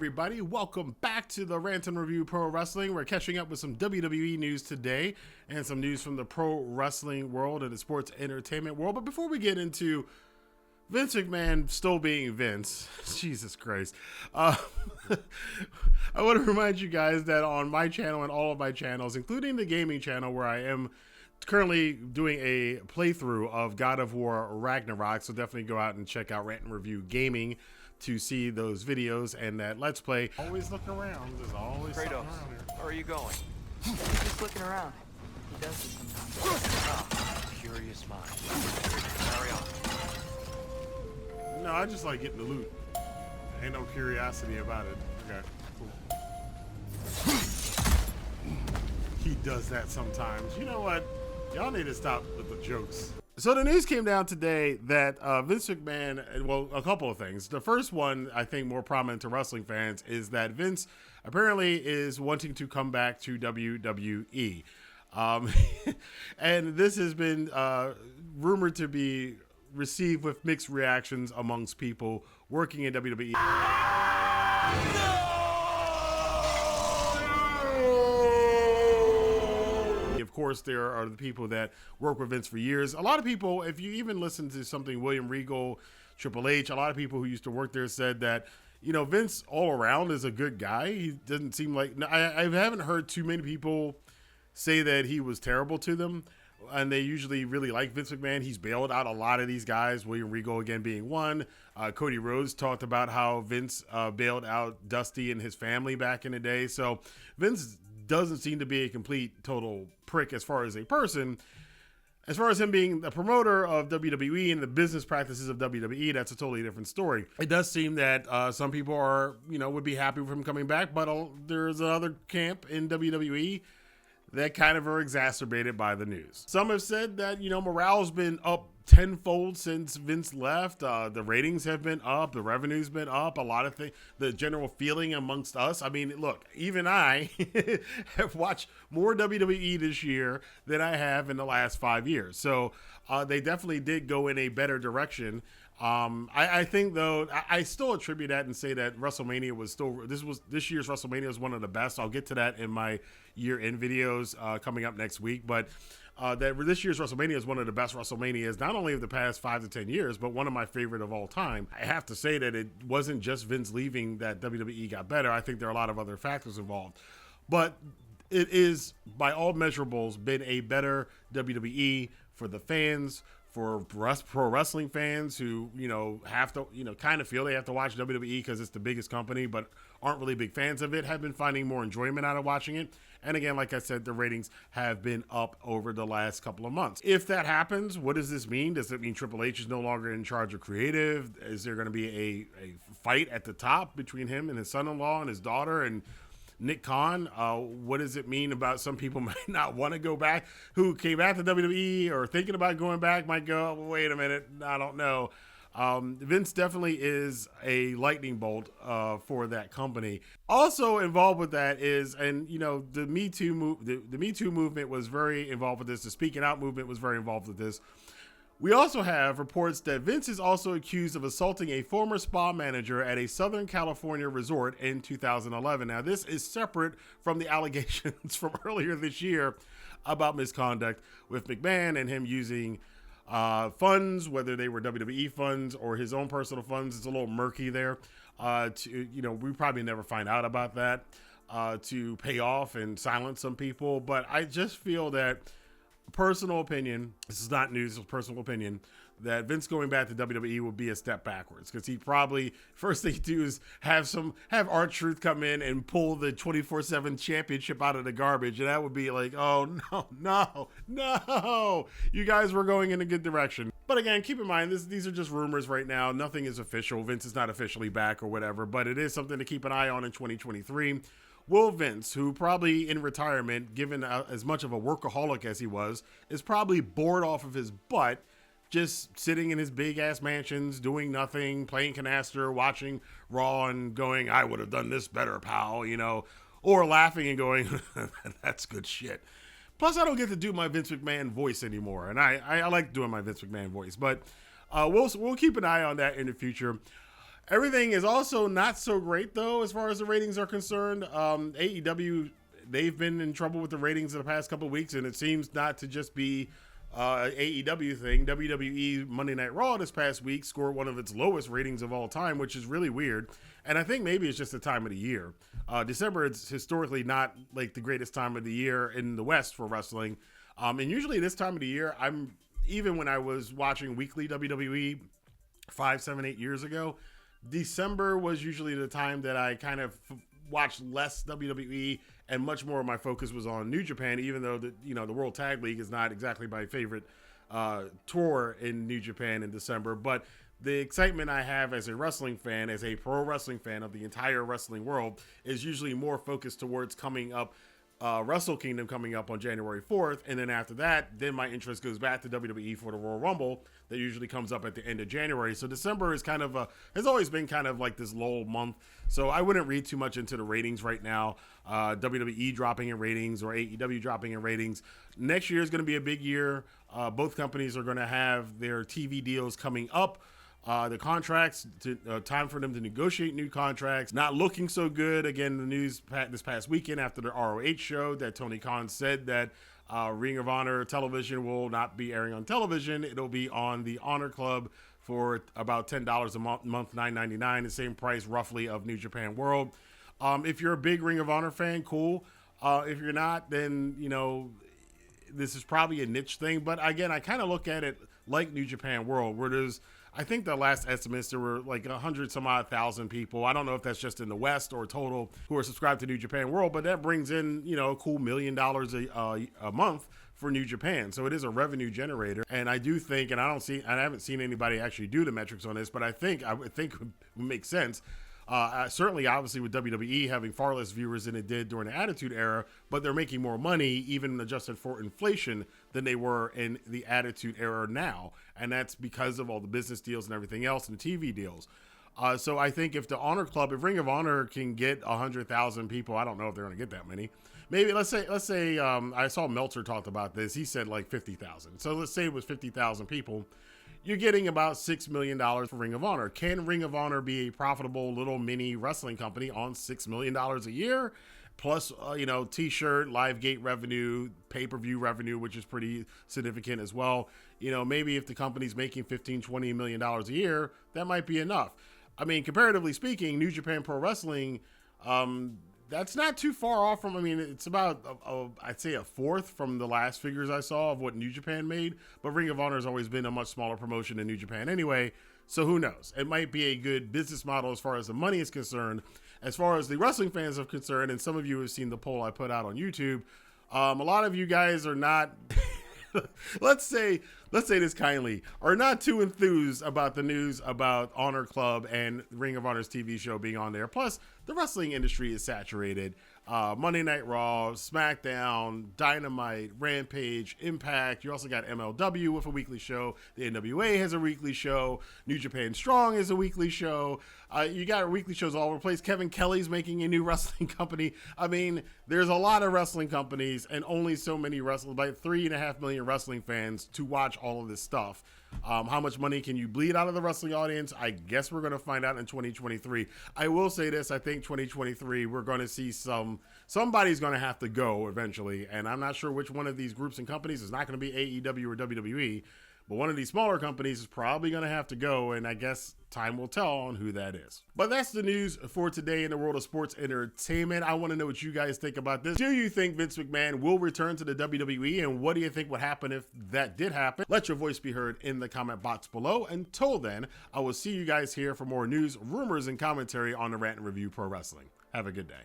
everybody. Welcome back to the Rantin Review Pro Wrestling. We're catching up with some WWE news today and some news from the pro wrestling world and the sports entertainment world. But before we get into Vince McMahon still being Vince, Jesus Christ, I want to remind you guys that on my channel and all of my channels, including the gaming channel where I am currently doing a playthrough of God of War Ragnarok, so definitely go out and check out Rantin Review Gaming to see those videos and that Let's Play. Always look around. There's always something around here. Where are you going? He's just looking around. He does this sometimes. Curious mind. Carry on. No, I just like getting the loot. Ain't no curiosity about it. Okay, cool. He does that sometimes. You know what? Y'all need to stop with the jokes. So the news came down today that Vince McMahon, well, a couple of things. The first one, I think more prominent to wrestling fans, is that Vince apparently is wanting to come back to WWE. And this has been rumored to be received with mixed reactions amongst people working in WWE. Of course, there are the people that work with Vince for years. A lot of people, if you even listen to something William Regal, Triple H, a lot of people who used to work there said that, you know, Vince all around is a good guy. He doesn't seem like, I haven't heard too many people say that he was terrible to them. And they usually really like Vince McMahon. He's bailed out a lot of these guys, William Regal again being one. Cody Rhodes talked about how Vince bailed out Dusty and his family back in the day. So Vince doesn't seem to be a complete total prick as far as a person. As far as him being the promoter of WWE and the business practices of WWE, that's a totally different story. It does seem that some people are, you know, would be happy with him coming back, but there's another camp in WWE that kind of are exacerbated by the news. Some have said that, you know, morale's been up tenfold since Vince left. The ratings have been up. The revenue's been up. A lot of things. The general feeling amongst us. I mean, look, even I have watched more WWE this year than I have in the last 5 years. So they definitely did go in a better direction. I think though, I still attribute that and say that WrestleMania was still, this year's WrestleMania was one of the best. I'll get to that in my year-end videos coming up next week, but that this year's WrestleMania is one of the best WrestleManias, not only of the past 5 to 10 years, but one of my favorite of all time. I have to say that it wasn't just Vince leaving that WWE got better. I think there are a lot of other factors involved, but it is by all measurables been a better WWE for the fans, for pro wrestling fans who, you know, have to, you know, kind of feel they have to watch WWE because it's the biggest company, but aren't really big fans of it, have been finding more enjoyment out of watching it. And again, like I said, the ratings have been up over the last couple of months. If that happens, what does this mean? Does it mean Triple H is no longer in charge of creative? Is there going to be a fight at the top between him and his son-in-law and his daughter and Nick Khan? What does it mean about some people might not want to go back, who came back to WWE or thinking about going back might go, wait a minute, I don't know. Vince definitely is a lightning bolt for that company. Also involved with that is, and you know, the Me Too the Me Too movement was very involved with this. The Speaking Out movement was very involved with this. We also have reports that Vince is also accused of assaulting a former spa manager at a Southern California resort in 2011. Now, this is separate from the allegations from earlier this year about misconduct with McMahon and him using funds, whether they were WWE funds or his own personal funds. It's a little murky there. You know, we probably never find out about that to pay off and silence some people. But I just feel that, personal opinion, this is not news, it's personal opinion, that Vince going back to WWE would be a step backwards, because he probably, first thing he'd do is have R-Truth come in and pull the 24/7 championship out of the garbage, and that would be like, oh no, you guys were going in a good direction. But again, keep in mind, these are just rumors right now. Nothing is official. Vince is not officially back or whatever, but it is something to keep an eye on in 2023. Will Vince, who probably in retirement, given as much of a workaholic as he was, is probably bored off of his butt, just sitting in his big ass mansions, doing nothing, playing canaster, watching Raw and going, I would have done this better, pal, you know, or laughing and going, that's good shit. Plus, I don't get to do my Vince McMahon voice anymore, and I like doing my Vince McMahon voice, but we'll keep an eye on that in the future. Everything is also not so great, though, as far as the ratings are concerned. AEW, they've been in trouble with the ratings in the past couple of weeks, and it seems not to just be AEW thing. WWE Monday Night Raw this past week scored one of its lowest ratings of all time, which is really weird. And I think maybe it's just the time of the year. December is historically not like the greatest time of the year in the West for wrestling. And usually this time of the year, even when I was watching weekly WWE 5, 7, 8 years ago, December was usually the time that I kind of watched less WWE, and much more of my focus was on New Japan, even though the World Tag League is not exactly my favorite tour in New Japan in December. But the excitement I have as a wrestling fan, as a pro wrestling fan of the entire wrestling world, is usually more focused towards coming up, Wrestle Kingdom coming up on January 4th. And then after that, then my interest goes back to WWE for the Royal Rumble that usually comes up at the end of January. So December is has always been kind of like this lull month. So I wouldn't read too much into the ratings right now. WWE dropping in ratings or AEW dropping in ratings. Next year is going to be a big year. Both companies are going to have their TV deals coming up. The contracts, time for them to negotiate new contracts, not looking so good. Again, the news this past weekend after the ROH show that Tony Khan said that Ring of Honor television will not be airing on television. It'll be on the Honor Club for about $10 a month, $9.99, the same price roughly of New Japan World. If you're a big Ring of Honor fan, cool. If you're not, then, this is probably a niche thing. But again, I kind of look at it like New Japan World, where I think the last estimates, there were like 100 some odd thousand people. I don't know if that's just in the West or total who are subscribed to New Japan World, but that brings in, a cool $1 million a month for New Japan. So it is a revenue generator. And I do think, and I haven't seen anybody actually do the metrics on this, but I would think it would make sense. Certainly, obviously, with WWE having far less viewers than it did during the Attitude Era, but they're making more money, even adjusted for inflation, than they were in the Attitude Era now. And that's because of all the business deals and everything else and the TV deals. So I think if the Honor Club, if Ring of Honor can get 100,000 people, I don't know if they're going to get that many. Maybe let's say I saw Meltzer talked about this. He said like 50,000. So let's say it was 50,000 people. You're getting about $6 million for Ring of Honor. Can Ring of Honor be a profitable little mini wrestling company on $6 million a year? Plus, T-shirt, live gate revenue, pay-per-view revenue, which is pretty significant as well. Maybe if the company's making $15-20 million a year, that might be enough. I mean, comparatively speaking, New Japan Pro Wrestling, that's not too far off from, it's about, I'd say a fourth from the last figures I saw of what New Japan made. But Ring of Honor has always been a much smaller promotion than New Japan anyway. So who knows? It might be a good business model as far as the money is concerned. As far as the wrestling fans are concerned, and some of you have seen the poll I put out on YouTube, a lot of you guys are not... let's say this kindly, are not too enthused about the news about Honor Club and Ring of Honor's TV show being on there. Plus, the wrestling industry is saturated. Monday Night Raw, SmackDown, Dynamite, Rampage, Impact. You also got MLW with a weekly show. The NWA has a weekly show. New Japan Strong is a weekly show. You got weekly shows all over the place. Kevin Kelly's making a new wrestling company. There's a lot of wrestling companies and only so many wrestlers, like 3.5 million wrestling fans to watch all of this stuff. How much money can you bleed out of the wrestling audience? I guess we're going to find out in 2023. I will say this. I think 2023, we're going to see somebody's going to have to go eventually. And I'm not sure which one of these groups and companies is not going to be AEW or WWE. But one of these smaller companies is probably going to have to go, and I guess time will tell on who that is. But that's the news for today in the world of sports entertainment. I want to know what you guys think about this. Do you think Vince McMahon will return to the WWE, and what do you think would happen if that did happen? Let your voice be heard in the comment box below. Until then, I will see you guys here for more news, rumors, and commentary on the Rant and Review Pro Wrestling. Have a good day.